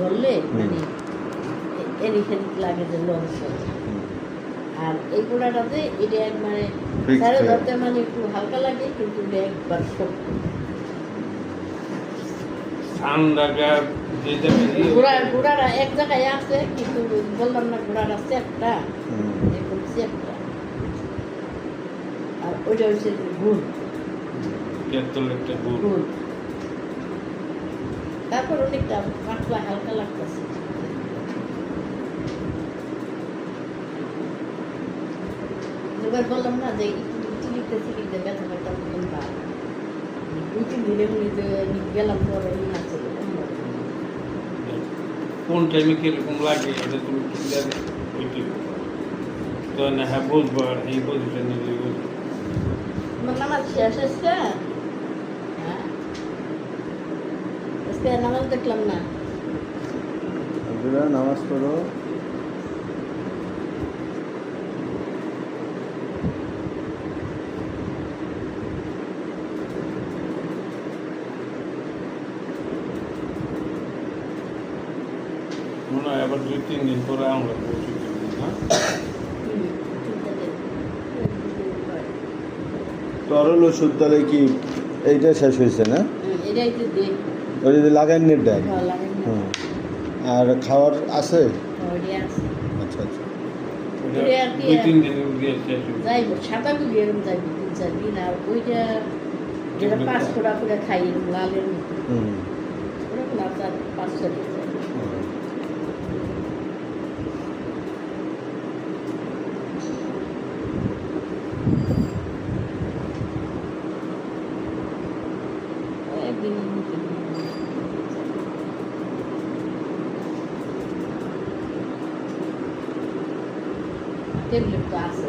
ধরলে মানে এদিক এদিক লাগে যে লঞ্চ। আর এই গোড়াটাতে এটা মানে সাড়ে ধরতে মানে একটু হালকা লাগে, কিন্তু এটা একবার শক্ত। ঘোড়াটা এক জায়গায় আছে, কিন্তু বললাম না ঘোড়াটা চেপটা, এরকম চেপটা। আর ওইটা হচ্ছে গুড়। তারপর অনেকটা পাতলা হালকা লাগতেছে। এবার বললাম না যে চিলিতে চিলিতে ব্যথা ব্যথা মতন বা 2-3 দিনের মধ্যে গেলাম পরে আছে। কোন টাইমে কিরকম লাগে এটা তুমি কি জানো? ওইটি তো না হ্যাঁ বুঝবো, আর এই পজিশনে নামাজ শেষ হচ্ছে। হ্যাঁ, আজকে নামাজ দেখলাম না। নামাজ পড়ো। মনে হয় আবার 2-3 দিন পরে আমরা পৌঁছে যাবো। হ্যাঁ, তরল ওষুধ তাহলে কি এইটা শেষ হয়েছে না? এটাই তো দেখ ওই যদি লাগাইনি ডাল। ভালো লাগে না। আর খাওয়ার আছে? ওইটা আছে। আচ্ছা আচ্ছা। ওইটা আর কি 2-3 দিনের মধ্যে শেষ হয়ে যাবে। যাইব সাদাগুলি এরকম যাইব 3-4 দিন। আর ওইটা যেটা 5 ফোঁটা করে খাই এরকম লালের মতো, ওরকম আর 4-5-6 দিন যাইব। একদিন ট্যাবলেট তো আছে।